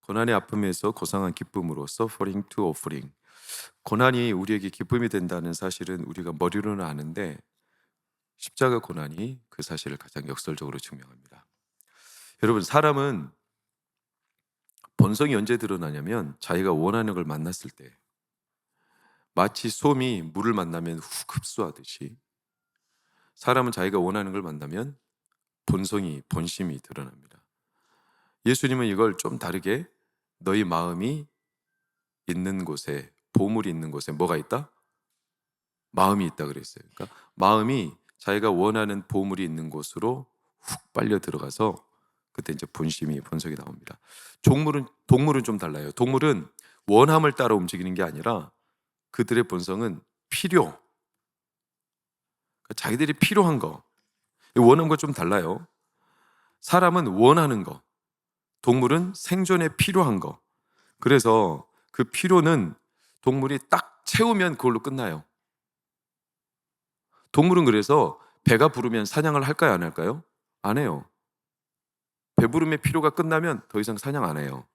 고난의 아픔에서 고상한 기쁨으로 suffering to offering. 고난이 우리에게 기쁨이 된다는 사실은 우리가 머리로는 아는데 십자가 고난이 그 사실을 가장 역설적으로 증명합니다. 여러분, 사람은 본성이 언제 드러나냐면 자기가 원하는 걸 만났을 때, 마치 솜이 물을 만나면 훅 흡수하듯이 사람은 자기가 원하는 걸 만나면 본심이 드러납니다. 예수님은 이걸 좀 다르게 너희 마음이 있는 곳에, 보물이 있는 곳에 뭐가 있다? 마음이 있다 그랬어요. 그러니까 마음이 자기가 원하는 보물이 있는 곳으로 훅 빨려 들어가서 그때 이제 본성이 나옵니다. 동물은 좀 달라요. 동물은 원함을 따라 움직이는 게 아니라 그들의 본성은 그러니까 자기들이 필요한 거, 원함과 좀 달라요. 사람은 원하는 거, 동물은 생존에 필요한 거. 그래서 그 필요는 동물이 딱 채우면 그걸로 끝나요. 동물은 그래서 배가 부르면 사냥을 할까요, 안 할까요? 안 해요. 배부름의 필요가 끝나면 더 이상 사냥 안 해요.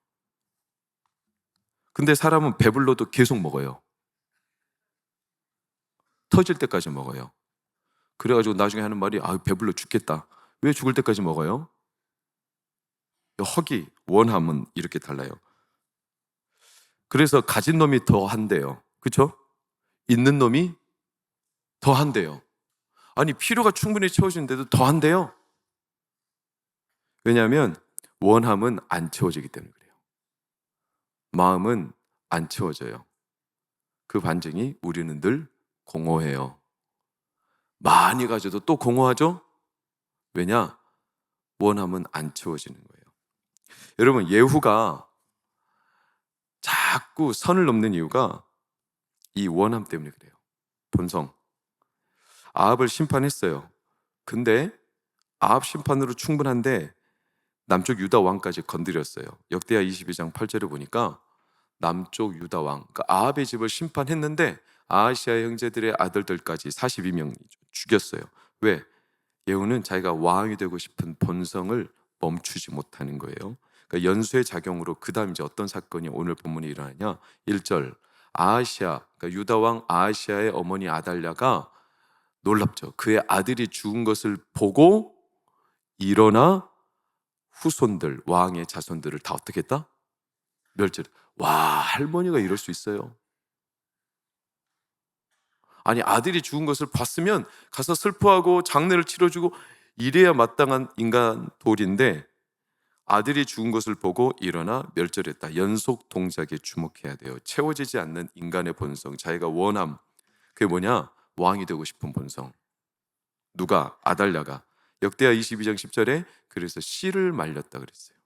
근데 사람은 배불러도 계속 먹어요. 터질 때까지 먹어요. 그래가지고 나중에 하는 말이 배불러 죽겠다. 왜 죽을 때까지 먹어요? 원함은 이렇게 달라요. 그래서 가진 놈이 더 한대요. 그렇죠? 있는 놈이 더 한대요. 아니, 필요가 충분히 채워지는데도 더 한대요. 왜냐하면 원함은 안 채워지기 때문에 그래요. 마음은 안 채워져요. 그 반증이 우리는 늘 공허해요. 많이 가져도 또 공허하죠? 왜냐? 원함은 안 채워지는 거예요. 여러분, 예후가 자꾸 선을 넘는 이유가 이 원함 때문에 그래요. 본성. 아합을 심판했어요. 근데 아합 심판으로 충분한데 남쪽 유다 왕까지 건드렸어요. 역대하 22장 8절을 보니까 남쪽 유다 왕, 그러니까 아합의 집을 심판했는데 아하시아의 형제들의 아들들까지 42명 죽였어요. 왜? 예후는 자기가 왕이 되고 싶은 본성을 멈추지 못하는 거예요. 그러니까 연수의 작용으로 그 다음 이제 어떤 사건이 오늘 본문에 일어나냐? 1절 그러니까 유다 왕 아하시아의 어머니 아달랴가 놀랍죠. 그의 아들이 죽은 것을 보고 일어나 후손들, 왕의 자손들을 다 어떻게 했다? 멸절. 와, 할머니가 이럴 수 있어요. 아니, 아들이 죽은 것을 봤으면 가서 슬퍼하고 장례를 치러주고 이래야 마땅한 인간 도리인데 아들이 죽은 것을 보고 일어나 멸절했다. 연속 동작에 주목해야 돼요. 채워지지 않는 인간의 본성, 자기가 원함. 그게 뭐냐? 왕이 되고 싶은 본성. 누가? 아달랴가. 역대하 22장 10절에 그래서 씨를 말렸다 그랬어요.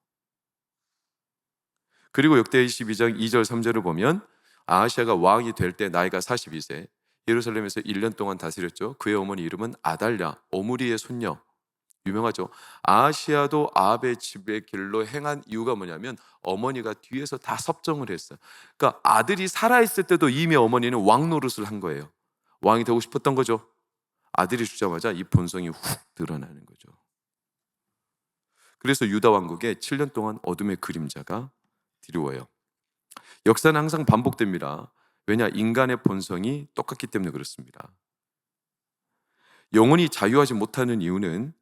그리고 역대하 22장 2절 3절을 보면 아하시아가 왕이 될 때 나이가 42세, 예루살렘에서 1년 동안 다스렸죠. 그의 어머니 이름은 아달랴, 오므리의 손녀. 유명하죠. 아하시아도 아합의 집의 길로 행한 이유가 뭐냐면 어머니가 뒤에서 다 섭정을 했어요. 그러니까 아들이 살아있을 때도 이미 어머니는 왕 노릇을 한 거예요. 왕이 되고 싶었던 거죠. 아들이 죽자마자 이 본성이 훅 드러나는 거죠. 그래서 유다 왕국에 7년 동안 어둠의 그림자가 드리워요. 역사는 항상 반복됩니다. 왜냐? 인간의 본성이 똑같기 때문에 그렇습니다. 영혼이 자유하지 못하는 이유는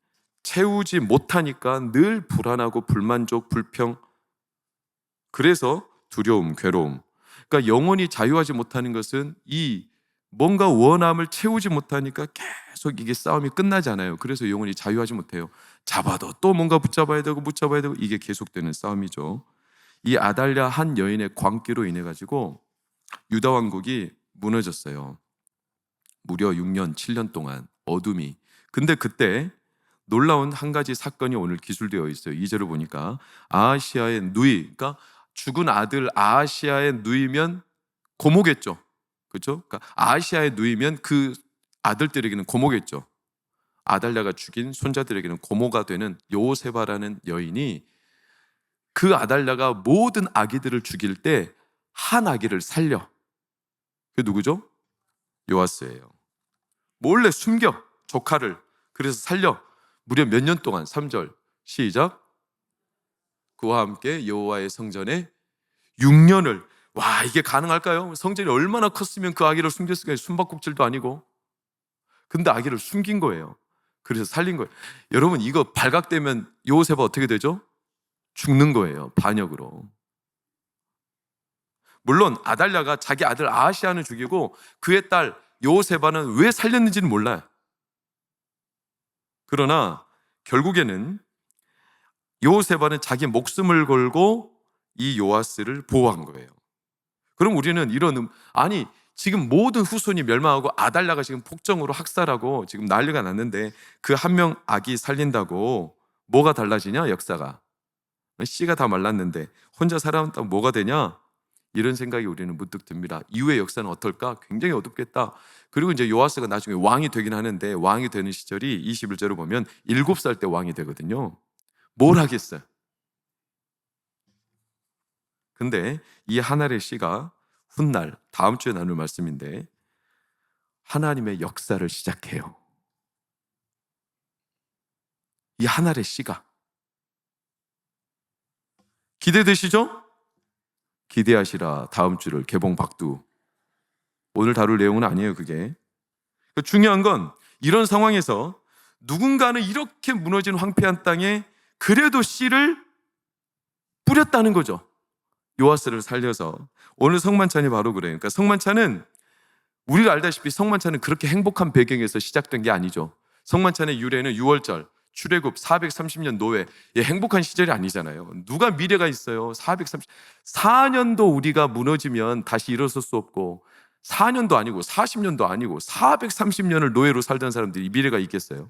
채우지 못하니까 늘 불안하고 불만족, 불평, 그래서 두려움, 괴로움. 그러니까 영혼이 자유하지 못하는 것은 이 뭔가 원함을 채우지 못하니까 계속 이게 싸움이 끝나지 않아요. 그래서 영혼이 자유하지 못해요. 잡아도 또 뭔가 붙잡아야 되고 붙잡아야 되고 이게 계속되는 싸움이죠. 이 아달랴 한 여인의 광기로 인해 가지고 유다 왕국이 무너졌어요. 무려 6년, 7년 동안 어둠이. 근데 그때 놀라운 한 가지 사건이 오늘 기술되어 있어요. 2절을 보니까 아하시아의 누이, 그러니까 죽은 아들 아하시아의 누이면 고모겠죠. 그렇죠? 그러니까 아하시아의 누이면 그 아들들에게는 고모겠죠. 아달랴가 죽인 손자들에게는 고모가 되는 요세바라는 여인이 그 아달랴가 모든 아기들을 죽일 때 한 아기를 살려. 그게 누구죠? 요아스예요. 몰래 숨겨 조카를. 그래서 살려. 무려 몇 년 동안 3절 시작. 그와 함께 여호와의 성전에 6년을. 와, 이게 가능할까요? 성전이 얼마나 컸으면 그 아기를 숨겼을까요? 숨바꼭질도 아니고. 근데 아기를 숨긴 거예요. 그래서 살린 거예요. 여러분, 이거 발각되면 요셉은 어떻게 되죠? 죽는 거예요. 반역으로. 물론 아달랴가 자기 아들 아하시아는 죽이고 그의 딸 요세바는 왜 살렸는지는 몰라요. 그러나 결국에는 요세바는 자기 목숨을 걸고 이 요아스를 보호한 거예요. 그럼 우리는 아니 지금 모든 후손이 멸망하고 아달랴가 지금 폭정으로 학살하고 지금 난리가 났는데 그 한 명 아기 살린다고 뭐가 달라지냐? 역사가. 씨가 다 말랐는데 혼자 살아남다고 뭐가 되냐? 이런 생각이 우리는 문득 듭니다. 이후의 역사는 어떨까? 굉장히 어둡겠다. 그리고 이제 요아스가 나중에 왕이 되긴 하는데 왕이 되는 시절이 21절을 보면 7살 때 왕이 되거든요. 뭘 하겠어요? 근데 이 하나의 씨가 훗날 다음 주에 나눌 말씀인데 하나님의 역사를 시작해요. 이 하나의 씨가 기대되시죠? 기대하시라. 다음 주를 개봉 박두. 오늘 다룰 내용은 아니에요. 그게 중요한 건 이런 상황에서 누군가는 이렇게 무너진 황폐한 땅에 그래도 씨를 뿌렸다는 거죠. 요아스를 살려서. 오늘 성만찬이 바로 그래요. 그러니까 성만찬은 우리가 알다시피 성만찬은 그렇게 행복한 배경에서 시작된 게 아니죠. 성만찬의 유래는 6월절 출애굽 430년 노예, 행복한 시절이 아니잖아요. 누가 미래가 있어요? 4년도 우리가 무너지면 다시 일어설 수 없고 4년도 아니고 40년도 아니고 430년을 노예로 살던 사람들이 미래가 있겠어요?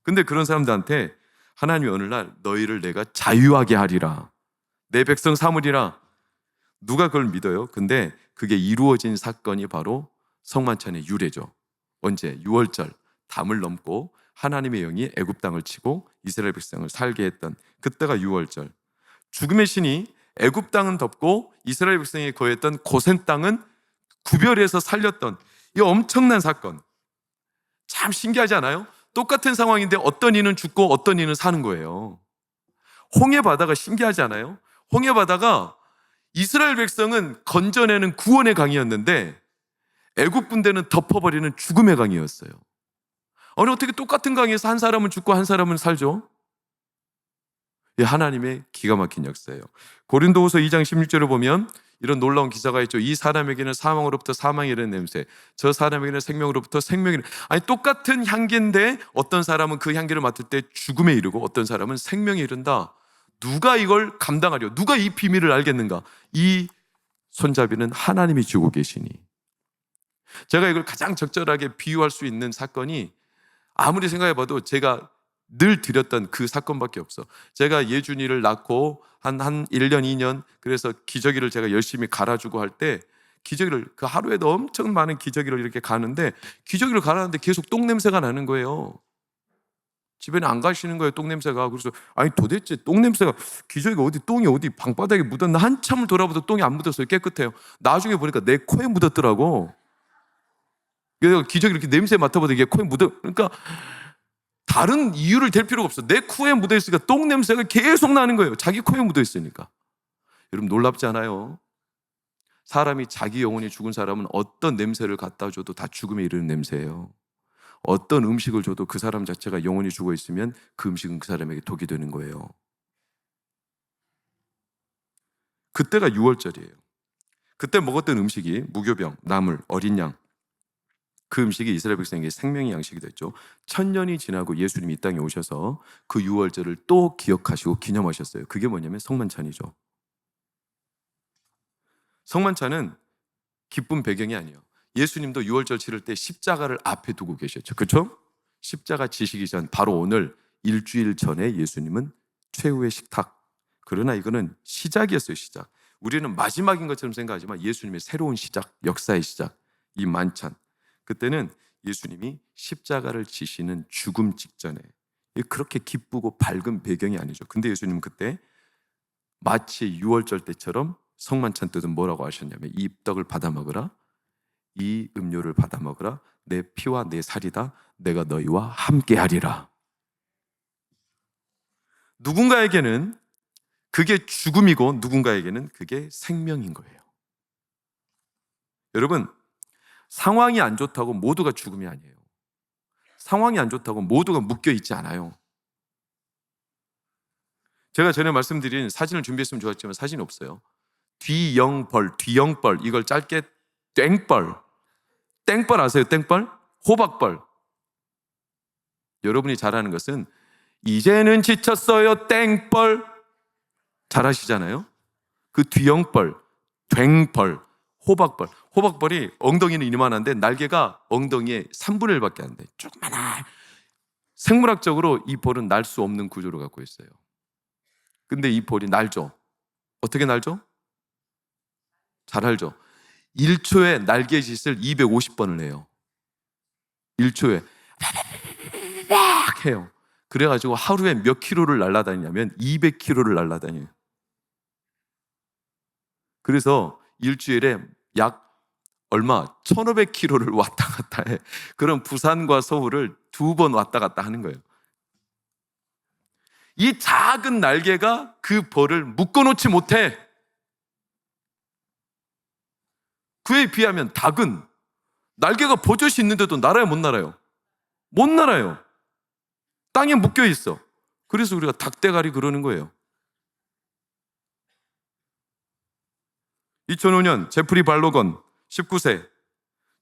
근데 그런 사람들한테 하나님이 어느 날 너희를 내가 자유하게 하리라, 내 백성 삼으리라. 누가 그걸 믿어요? 근데 그게 이루어진 사건이 바로 성만찬의 유래죠. 언제? 6월절 담을 넘고 하나님의 영이 애굽 땅을 치고 이스라엘 백성을 살게 했던 그때가 6월절. 죽음의 신이 애굽 땅은 덮고 이스라엘 백성이 거했던 고센 땅은 구별해서 살렸던 이 엄청난 사건. 참 신기하지 않아요? 똑같은 상황인데 어떤 이는 죽고 어떤 이는 사는 거예요. 홍해 바다가 신기하지 않아요? 홍해 바다가 이스라엘 백성은 건져내는 구원의 강이었는데 애굽 군대는 덮어버리는 죽음의 강이었어요. 아니 어떻게 똑같은 강에서 한 사람은 죽고 한 사람은 살죠? 이 하나님의 기가 막힌 역사예요. 고린도후서 2장 16절을 보면 이런 놀라운 기사가 있죠. 이 사람에게는 사망으로부터 사망이 이르는 냄새, 저 사람에게는 생명으로부터 생명이 이르는. 아니 똑같은 향기인데 어떤 사람은 그 향기를 맡을 때 죽음에 이르고 어떤 사람은 생명에 이른다. 누가 이걸 감당하려? 누가 이 비밀을 알겠는가? 이 손잡이는 하나님이 쥐고 계시니. 제가 이걸 가장 적절하게 비유할 수 있는 사건이 아무리 생각해봐도 제가 늘 드렸던 그 사건밖에 없어. 제가 예준이를 낳고 한 1년, 2년 그래서 기저귀를 제가 열심히 갈아주고 할 때 기저귀를 그 하루에도 엄청 많은 기저귀를 이렇게 가는데 기저귀를 갈았는데 계속 똥 냄새가 나는 거예요. 집에는 안 가시는 거예요, 똥 냄새가. 그래서 아니 도대체 똥 냄새가 기저귀가 똥이 어디 방바닥에 묻었나 한참을 돌아봐도 똥이 안 묻었어요. 깨끗해요. 나중에 보니까 내 코에 묻었더라고. 그래서 기저귀 이렇게 냄새 맡아보다 이게 코에 묻어. 그러니까 다른 이유를 댈 필요가 없어. 내 코에 묻어 있으니까 똥 냄새가 계속 나는 거예요. 자기 코에 묻어 있으니까. 여러분 놀랍지 않아요? 사람이 자기 영혼이 죽은 사람은 어떤 냄새를 갖다 줘도 다 죽음에 이르는 냄새예요. 어떤 음식을 줘도 그 사람 자체가 영혼이 죽어 있으면 그 음식은 그 사람에게 독이 되는 거예요. 그때가 6월절이에요. 그때 먹었던 음식이 무교병, 나물, 어린 양. 그 음식이 이스라엘 백성에게 생명의 양식이 됐죠. 1000년이 지나고 예수님이 이 땅에 오셔서 그 6월절을 또 기억하시고 기념하셨어요. 그게 뭐냐면 성만찬이죠. 성만찬은 기쁜 배경이 아니에요. 예수님도 6월절 치를 때 십자가를 앞에 두고 계셨죠. 그렇죠? 십자가 지시기 전 바로 오늘 일주일 전에 예수님은 최후의 식탁. 그러나 이거는 시작이었어요. 시작. 우리는 마지막인 것처럼 생각하지만 예수님의 새로운 시작, 역사의 시작, 이 만찬. 그때는 예수님이 십자가를 지시는 죽음 직전에 그렇게 기쁘고 밝은 배경이 아니죠. 근데 예수님은 그때 마치 6월절 때처럼 성만찬 때도 뭐라고 하셨냐면 이 떡을 받아 먹으라, 이 음료를 받아 먹으라, 내 피와 내 살이다, 내가 너희와 함께 하리라. 누군가에게는 그게 죽음이고 누군가에게는 그게 생명인 거예요. 여러분, 상황이 안 좋다고 모두가 죽음이 아니에요. 상황이 안 좋다고 모두가 묶여 있지 않아요. 제가 전에 말씀드린 사진을 준비했으면 좋았지만 사진이 없어요. 뒤영벌, 이걸 짧게 땡벌. 땡벌 아세요? 땡벌? 호박벌. 여러분이 잘하는 것은 이제는 지쳤어요. 땡벌. 잘하시잖아요. 그 뒤영벌, 괭벌, 호박벌. 호박벌이 엉덩이는 이만한데 날개가 엉덩이의 3분의 1밖에 안 돼. 조그마한. 생물학적으로 이 벌은 날 수 없는 구조를 갖고 있어요. 근데 이 벌이 날죠. 어떻게 날죠? 잘 알죠. 1초에 날개짓을 250번을 해요. 1초에 막 해요. 그래가지고 하루에 몇 킬로를 날아다니냐면 200킬로를 날아다녀요. 그래서 일주일에 약 얼마? 1500킬로를 왔다 갔다 해. 그럼 부산과 서울을 2번 왔다 갔다 하는 거예요. 이 작은 날개가 그 벌을 묶어놓지 못해. 그에 비하면 닭은 날개가 버젓이 있는데도 날아요, 못 날아요? 못 날아요. 땅에 묶여 있어. 그래서 우리가 닭대가리 그러는 거예요. 2005년 제프리 발로건 19세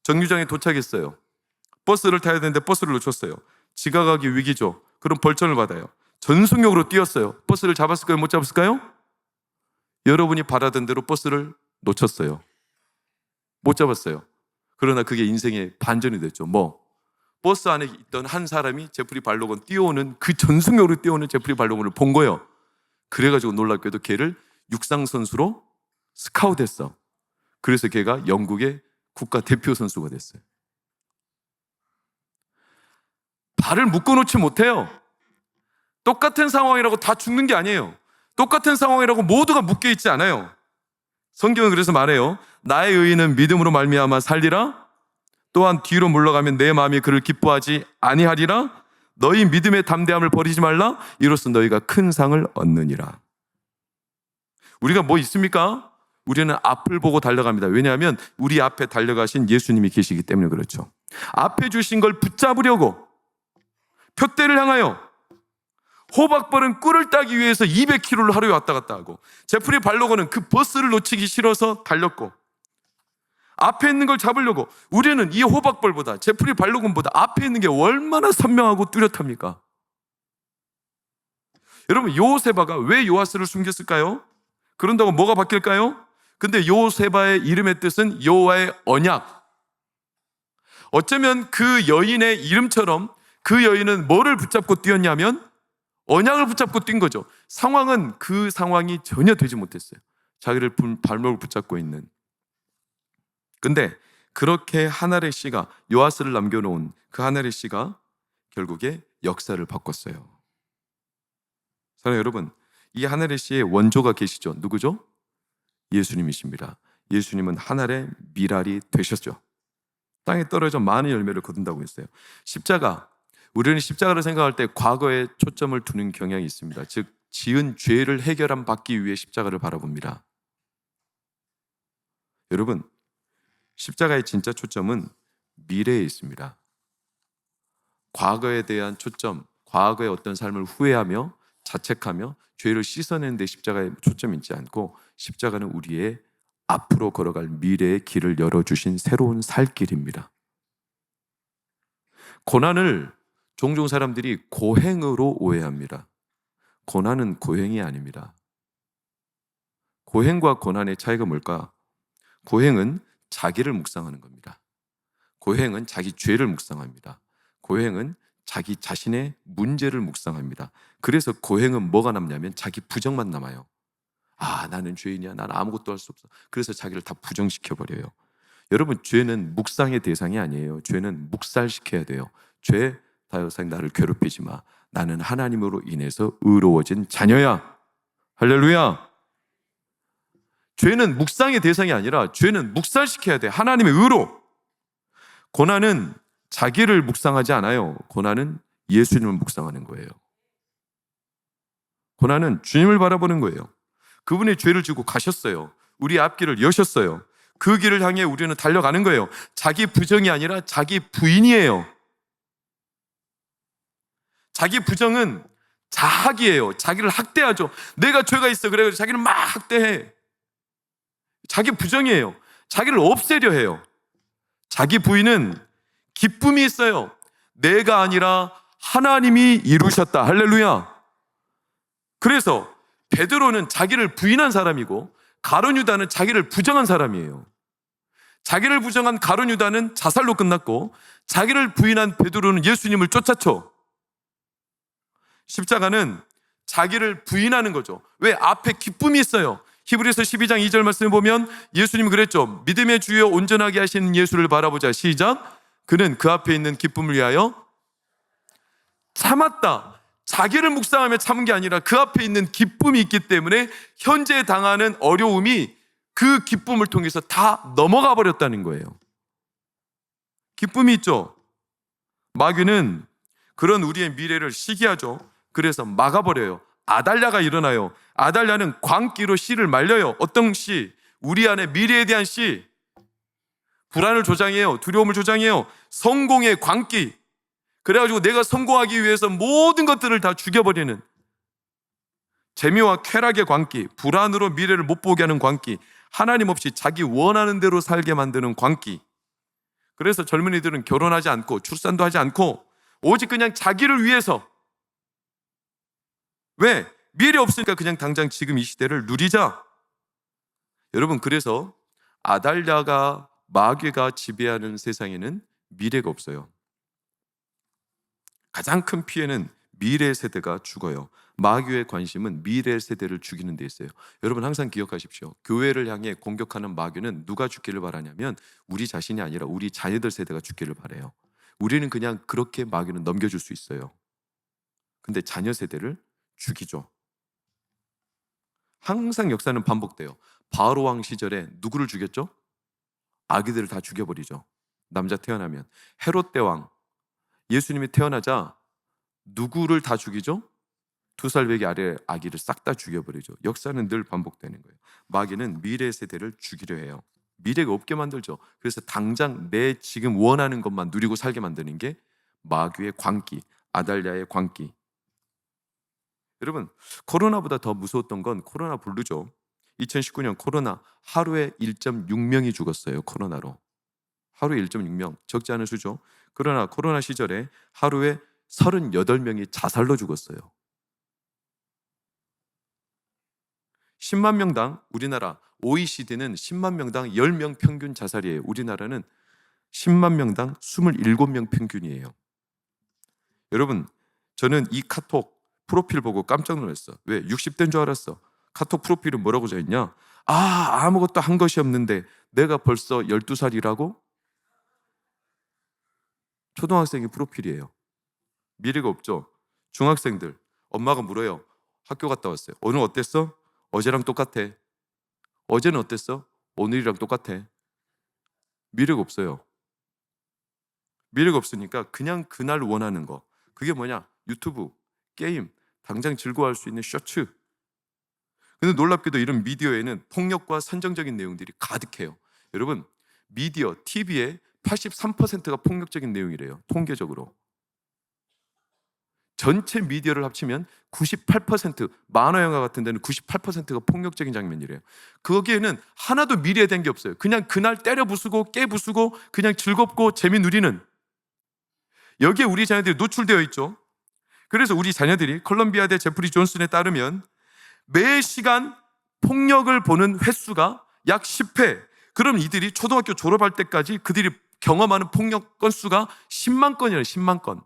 정류장에 도착했어요. 버스를 타야 되는데 버스를 놓쳤어요. 지각하기 위기죠. 그럼 벌점을 받아요. 전속력으로 뛰었어요. 버스를 잡았을까요? 못 잡았을까요? 여러분이 바라던 대로 버스를 놓쳤어요. 못 잡았어요. 그러나 그게 인생의 반전이 됐죠. 버스 안에 있던 한 사람이 제프리 발로건 뛰어오는 그 전속력으로 뛰어오는 제프리 발로건을 본 거예요. 그래가지고 놀랍게도 걔를 육상선수로 스카우트했어. 그래서 걔가 영국의 국가대표 선수가 됐어요. 발을 묶어놓지 못해요. 똑같은 상황이라고 다 죽는 게 아니에요. 똑같은 상황이라고 모두가 묶여있지 않아요. 성경은 그래서 말해요. 나의 의인은 믿음으로 말미암아 살리라. 또한 뒤로 물러가면 내 마음이 그를 기뻐하지 아니하리라. 너희 믿음의 담대함을 버리지 말라. 이로써 너희가 큰 상을 얻느니라. 우리가 뭐 있습니까? 우리는 앞을 보고 달려갑니다. 왜냐하면 우리 앞에 달려가신 예수님이 계시기 때문에 그렇죠. 앞에 주신 걸 붙잡으려고 표대를 향하여 호박벌은 꿀을 따기 위해서 200km를 하루에 왔다 갔다 하고 제프리 발로건은 그 버스를 놓치기 싫어서 달렸고 앞에 있는 걸 잡으려고 우리는 이 호박벌보다 제프리 발로건보다 앞에 있는 게 얼마나 선명하고 뚜렷합니까? 여러분 요세바가 왜 요아스를 숨겼을까요? 그런다고 뭐가 바뀔까요? 근데 요세바의 이름의 뜻은 여호와의 언약. 어쩌면 그 여인의 이름처럼 그 여인은 뭐를 붙잡고 뛰었냐면 언약을 붙잡고 뛴 거죠. 상황은 그 상황이 전혀 되지 못했어요. 자기를 발목을 붙잡고 있는. 근데 그렇게 하나의 씨가 요아스를 남겨놓은 그 하나의 씨가 결국에 역사를 바꿨어요. 사랑하는 여러분, 이 하나의 씨의 원조가 계시죠. 누구죠? 예수님이십니다. 예수님은 하늘의 미랄이 되셨죠. 땅에 떨어져 많은 열매를 거둔다고 했어요. 십자가, 우리는 십자가를 생각할 때 과거에 초점을 두는 경향이 있습니다. 즉 지은 죄를 해결함 받기 위해 십자가를 바라봅니다. 여러분, 십자가의 진짜 초점은 미래에 있습니다. 과거에 대한 초점, 과거의 어떤 삶을 후회하며 자책하며 죄를 씻어내는 데 십자가의 초점이 있지 않고 십자가는 우리의 앞으로 걸어갈 미래의 길을 열어주신 새로운 살 길입니다. 고난을 종종 사람들이 고행으로 오해합니다. 고난은 고행이 아닙니다. 고행과 고난의 차이가 뭘까? 고행은 자기를 묵상하는 겁니다. 고행은 자기 죄를 묵상합니다. 고행은 자기 자신의 문제를 묵상합니다. 그래서 고행은 뭐가 남냐면 자기 부정만 남아요. 나는 죄인이야. 나는 아무것도 할 수 없어. 그래서 자기를 다 부정시켜버려요. 여러분, 죄는 묵상의 대상이 아니에요. 죄는 묵살시켜야 돼요. 죄, 다 여상 나를 괴롭히지 마. 나는 하나님으로 인해서 의로워진 자녀야. 할렐루야. 죄는 묵상의 대상이 아니라 죄는 묵살시켜야 돼. 하나님의 의로. 고난은 자기를 묵상하지 않아요. 고난은 예수님을 묵상하는 거예요. 고난은 주님을 바라보는 거예요. 그분의 죄를 지고 가셨어요. 우리 앞길을 여셨어요. 그 길을 향해 우리는 달려가는 거예요. 자기 부정이 아니라 자기 부인이에요. 자기 부정은 자학이에요. 자기를 학대하죠. 내가 죄가 있어. 그래서 자기를 막 학대해. 자기 부정이에요. 자기를 없애려 해요. 자기 부인은 기쁨이 있어요. 내가 아니라 하나님이 이루셨다. 할렐루야. 그래서 베드로는 자기를 부인한 사람이고 가룟 유다는 자기를 부정한 사람이에요. 자기를 부정한 가룟 유다는 자살로 끝났고 자기를 부인한 베드로는 예수님을 쫓았죠. 십자가는 자기를 부인하는 거죠. 왜? 앞에 기쁨이 있어요. 히브리서 12장 2절 말씀을 보면 예수님이 그랬죠. 믿음의 주여 온전하게 하시는 예수를 바라보자. 시작. 그는 그 앞에 있는 기쁨을 위하여 참았다. 자기를 묵상하며 참은 게 아니라 그 앞에 있는 기쁨이 있기 때문에 현재 당하는 어려움이 그 기쁨을 통해서 다 넘어가 버렸다는 거예요. 기쁨이 있죠. 마귀는 그런 우리의 미래를 시기하죠. 그래서 막아버려요. 아달랴가 일어나요. 아달랴는 광기로 씨를 말려요. 어떤 씨? 우리 안에 미래에 대한 씨. 불안을 조장해요. 두려움을 조장해요. 성공의 광기. 그래가지고 내가 성공하기 위해서 모든 것들을 다 죽여버리는 재미와 쾌락의 광기, 불안으로 미래를 못 보게 하는 광기, 하나님 없이 자기 원하는 대로 살게 만드는 광기. 그래서 젊은이들은 결혼하지 않고 출산도 하지 않고 오직 그냥 자기를 위해서. 왜? 미래 없으니까 그냥 당장 지금 이 시대를 누리자. 여러분, 그래서 아달랴가 마귀가 지배하는 세상에는 미래가 없어요. 가장 큰 피해는 미래 세대가 죽어요. 마귀의 관심은 미래 세대를 죽이는 데 있어요. 여러분 항상 기억하십시오. 교회를 향해 공격하는 마귀는 누가 죽기를 바라냐면 우리 자신이 아니라 우리 자녀들 세대가 죽기를 바라요. 우리는 그냥 그렇게 마귀는 넘겨줄 수 있어요. 근데 자녀 세대를 죽이죠. 항상 역사는 반복돼요. 바로 왕 시절에 누구를 죽였죠? 아기들을 다 죽여버리죠. 남자 태어나면. 헤롯 대왕, 예수님이 태어나자 누구를 다 죽이죠? 2살 배기 아래 아기를 싹 다 죽여버리죠. 역사는 늘 반복되는 거예요. 마귀는 미래 세대를 죽이려 해요. 미래가 없게 만들죠. 그래서 당장 내 지금 원하는 것만 누리고 살게 만드는 게 마귀의 광기, 아달랴의 광기. 여러분, 코로나보다 더 무서웠던 건 코로나 블루죠. 2019년 코로나 하루에 1.6명이 죽었어요. 코로나로. 하루에 1.6명, 적지 않은 수죠. 그러나 코로나 시절에 하루에 38명이 자살로 죽었어요. 10만 명당, 우리나라 OECD는 10만 명당 10명 평균 자살이에요. 우리나라는 10만 명당 27명 평균이에요. 여러분, 저는 이 카톡 프로필 보고 깜짝 놀랐어. 왜? 60대인 줄 알았어. 카톡 프로필은 뭐라고 적어있냐? 아무것도 한 것이 없는데 내가 벌써 12살이라고? 초등학생의 프로필이에요. 미래가 없죠. 중학생들, 엄마가 물어요. 학교 갔다 왔어요. 오늘 어땠어? 어제랑 똑같아. 어제는 어땠어? 오늘이랑 똑같아. 미래가 없어요. 미래가 없으니까 그냥 그날 원하는 거. 그게 뭐냐? 유튜브, 게임, 당장 즐거워할 수 있는 쇼츠. 근데 놀랍게도 이런 미디어에는 폭력과 선정적인 내용들이 가득해요. 여러분, 미디어, TV의 83%가 폭력적인 내용이래요. 통계적으로. 전체 미디어를 합치면 98%, 만화 영화 같은 데는 98%가 폭력적인 장면이래요. 거기에는 하나도 미래에 대한 게 없어요. 그냥 그날 때려 부수고 깨 부수고 그냥 즐겁고 재미 누리는. 여기에 우리 자녀들이 노출되어 있죠. 그래서 우리 자녀들이 컬럼비아대 제프리 존슨에 따르면 매 시간 폭력을 보는 횟수가 약 10회. 그럼 이들이 초등학교 졸업할 때까지 그들이 경험하는 폭력 건수가 10만 건이에요. 10만 건.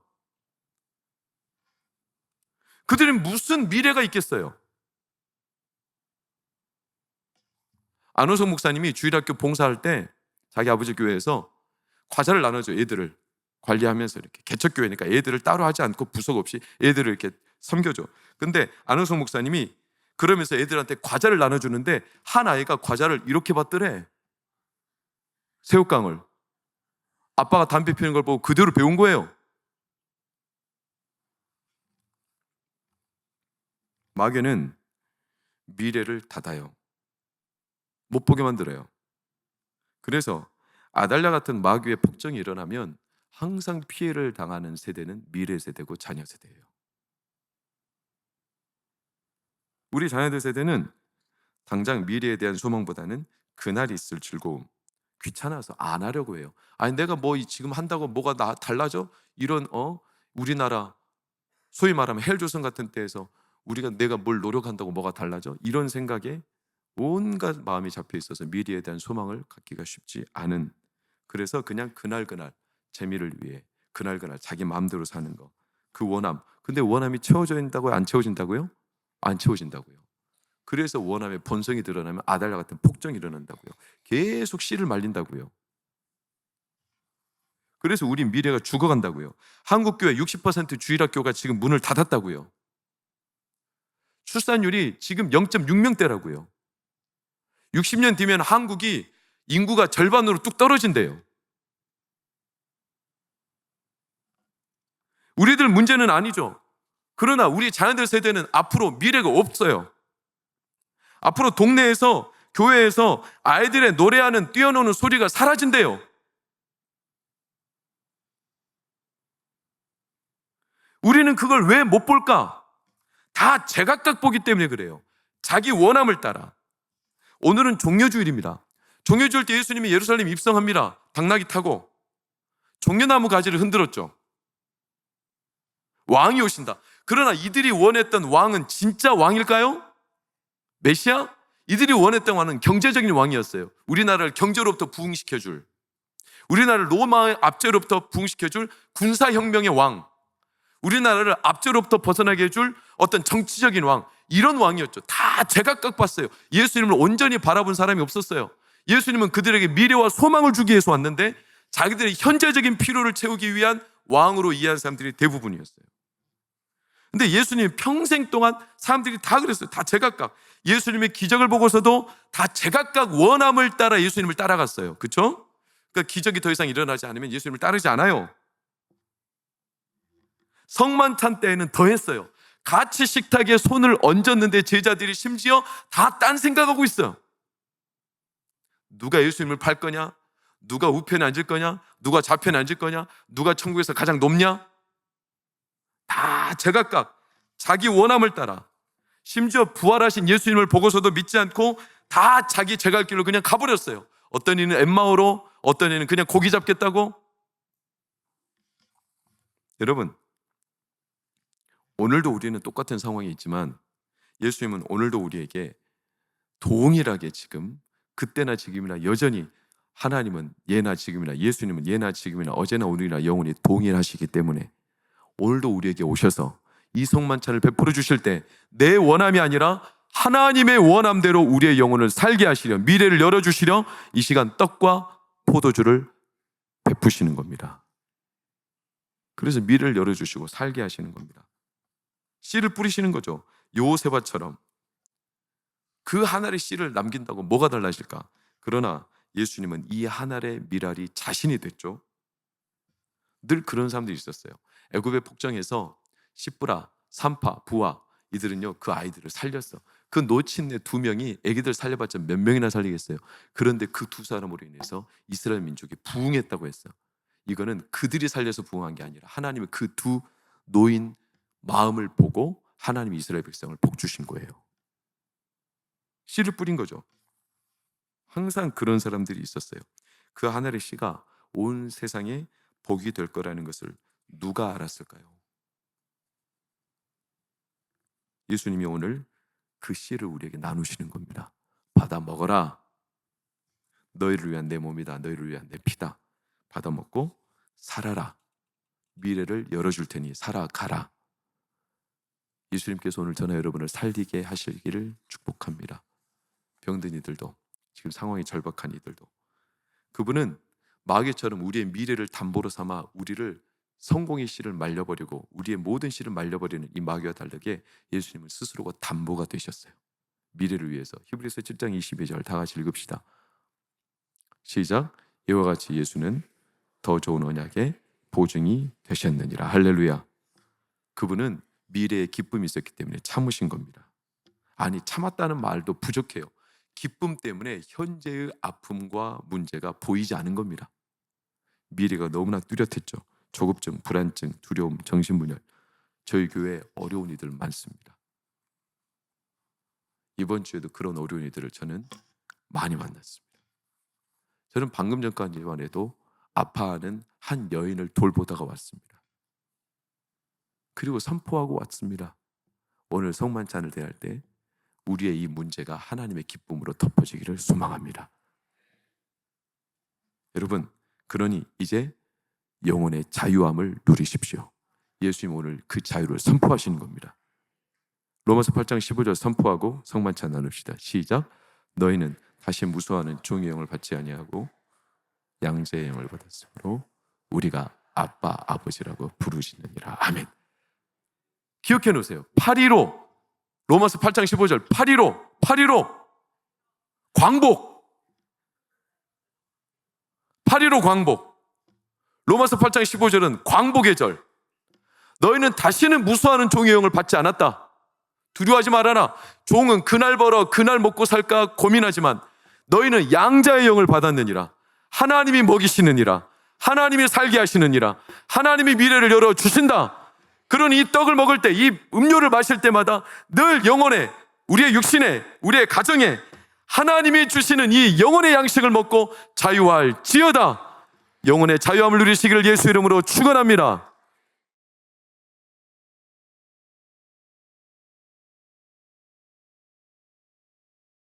그들은 무슨 미래가 있겠어요? 안호성 목사님이 주일학교 봉사할 때 자기 아버지 교회에서 과자를 나눠줘요. 애들을 관리하면서 이렇게 개척교회니까 애들을 따로 하지 않고 부속 없이 애들을 이렇게 섬겨줘. 근데 안호성 목사님이 그러면서 애들한테 과자를 나눠주는데 한 아이가 과자를 이렇게 받더래. 새우깡을. 아빠가 담배 피우는 걸 보고 그대로 배운 거예요. 마귀는 미래를 닫아요. 못 보게 만들어요. 그래서 아달랴 같은 마귀의 폭정이 일어나면 항상 피해를 당하는 세대는 미래 세대고 자녀 세대예요. 우리 자녀들 세대는 당장 미래에 대한 소망보다는 그날이 있을 즐거움, 귀찮아서 안 하려고 해요. 아니 내가 뭐 지금 한다고 뭐가 달라져? 이런 우리나라 소위 말하면 헬조선 같은 때에서 내가 뭘 노력한다고 뭐가 달라져? 이런 생각에 온갖 마음이 잡혀 있어서 미래에 대한 소망을 갖기가 쉽지 않은, 그래서 그냥 그날 재미를 위해 그날 자기 마음대로 사는 거, 그 원함. 근데 원함이 채워진다고요? 안 채워진다고요? 안 채워진다고요. 그래서 원함의 본성이 드러나면 아달랴 같은 폭정이 일어난다고요. 계속 씨를 말린다고요. 그래서 우리 미래가 죽어간다고요. 한국교회 60% 주일학교가 지금 문을 닫았다고요. 출산율이 지금 0.6명대라고요. 60년 뒤면 한국이 인구가 절반으로 뚝 떨어진대요. 우리들 문제는 아니죠. 그러나 우리 자녀들 세대는 앞으로 미래가 없어요. 앞으로 동네에서, 교회에서 아이들의 노래하는, 뛰어노는 소리가 사라진대요. 우리는 그걸 왜 못 볼까? 다 제각각 보기 때문에 그래요. 자기 원함을 따라. 오늘은 종려주일입니다. 종려주일 때 예수님이 예루살렘 입성합니다. 당나귀 타고 종려나무 가지를 흔들었죠. 왕이 오신다. 그러나 이들이 원했던 왕은 진짜 왕일까요? 메시아? 이들이 원했던 왕은 경제적인 왕이었어요. 우리나라를 경제로부터 부흥시켜줄, 우리나라를 로마의 압제로부터 부흥시켜줄 군사혁명의 왕, 우리나라를 압제로부터 벗어나게 해줄 어떤 정치적인 왕, 이런 왕이었죠. 다 제각각 봤어요. 예수님을 온전히 바라본 사람이 없었어요. 예수님은 그들에게 미래와 소망을 주기 위해서 왔는데 자기들의 현재적인 필요를 채우기 위한 왕으로 이해한 사람들이 대부분이었어요. 근데 예수님 평생 동안 사람들이 다 그랬어요. 다 제각각. 예수님의 기적을 보고서도 다 제각각 원함을 따라 예수님을 따라갔어요. 그렇죠? 그러니까 기적이 더 이상 일어나지 않으면 예수님을 따르지 않아요. 성만찬 때에는 더 했어요. 같이 식탁에 손을 얹었는데 제자들이 심지어 다 딴 생각하고 있어요. 누가 예수님을 팔 거냐? 누가 우편에 앉을 거냐? 누가 좌편에 앉을 거냐? 누가 천국에서 가장 높냐? 다 제각각 자기 원함을 따라, 심지어 부활하신 예수님을 보고서도 믿지 않고 다 자기 제갈 길로 그냥 가버렸어요. 어떤 이는 엠마오로, 어떤 이는 그냥 고기 잡겠다고. 여러분, 오늘도 우리는 똑같은 상황이 있지만 예수님은 오늘도 우리에게 동일하게 지금, 그때나 지금이나 여전히 하나님은 예나 지금이나, 예수님은 예나 지금이나 어제나 오늘이나 영원히 동일하시기 때문에 오늘도 우리에게 오셔서 이 성만찬을 베풀어 주실 때 내 원함이 아니라 하나님의 원함대로 우리의 영혼을 살게 하시려, 미래를 열어주시려 이 시간 떡과 포도주를 베푸시는 겁니다. 그래서 미래를 열어주시고 살게 하시는 겁니다. 씨를 뿌리시는 거죠. 요셉아처럼 그 한 알의 씨를 남긴다고 뭐가 달라질까? 그러나 예수님은 이 한 알의 밀알이 자신이 됐죠. 늘 그런 사람들이 있었어요. 애굽의 폭정에서 시브라, 산파, 부하, 이들은요 그 아이들을 살렸어. 그 노친네 2명이 애기들 살려봤자 몇 명이나 살리겠어요. 그런데 그 2사람으로 인해서 이스라엘 민족이 부흥했다고 했어요. 이거는 그들이 살려서 부흥한 게 아니라 하나님은 그 2 노인 마음을 보고 하나님이 이스라엘 백성을 복 주신 거예요. 씨를 뿌린 거죠. 항상 그런 사람들이 있었어요. 그 하나의 씨가 온 세상에 복이 될 거라는 것을 누가 알았을까요? 예수님이 오늘 그 씨를 우리에게 나누시는 겁니다. 받아 먹어라. 너희를 위한 내 몸이다. 너희를 위한 내 피다. 받아 먹고 살아라. 미래를 열어줄 테니 살아가라. 예수님께서 오늘 저나 여러분을 살리게 하시기를 축복합니다. 병든 이들도, 지금 상황이 절박한 이들도, 그분은 마귀처럼 우리의 미래를 담보로 삼아 우리를 성공의 씨를 말려버리고 우리의 모든 씨를 말려버리는 이 마귀와 다르게 예수님은 스스로가 담보가 되셨어요. 미래를 위해서. 히브리서 7장 22절 다 같이 읽읍시다. 시작. 이와 같이 예수는 더 좋은 언약의 보증이 되셨느니라. 할렐루야. 그분은 미래의 기쁨이 있었기 때문에 참으신 겁니다. 아니, 참았다는 말도 부족해요. 기쁨 때문에 현재의 아픔과 문제가 보이지 않은 겁니다. 미래가 너무나 뚜렷했죠. 조급증, 불안증, 두려움, 정신분열. 저희 교회에 어려운 이들 많습니다. 이번 주에도 그런 어려운 이들을 저는 많이 만났습니다. 저는 방금 전까지만 해도 아파하는 한 여인을 돌보다가 왔습니다. 그리고 선포하고 왔습니다. 오늘 성만찬을 대할 때 우리의 이 문제가 하나님의 기쁨으로 덮어지기를 소망합니다. 여러분, 그러니 이제 영혼의 자유함을 누리십시오. 예수님 오늘 그 자유를 선포하시는 겁니다. 로마서 8장 15절 선포하고 성만찬 나눕시다. 시작. 너희는 다시 무수하는 종의 영을 받지 아니하고 양자의 영을 받았으므로 우리가 아빠 아버지라고 부르시느니라. 아멘. 기억해 놓으세요. 8.15 로마서 8장 15절 8.15 광복. 8.15 광복. 로마서 8장 15절은 광복의 절. 너희는 다시는 무수하는 종의 영을 받지 않았다. 두려워하지 말아라. 종은 그날 벌어 그날 먹고 살까 고민하지만 너희는 양자의 영을 받았느니라. 하나님이 먹이시느니라. 하나님이 살게 하시느니라. 하나님이 미래를 열어주신다. 그러니 이 떡을 먹을 때, 이 음료를 마실 때마다 늘 영혼에, 우리의 육신에, 우리의 가정에 하나님이 주시는 이 영혼의 양식을 먹고 자유할지어다. 영혼의 자유함을 누리시기를 예수 이름으로 축원합니다.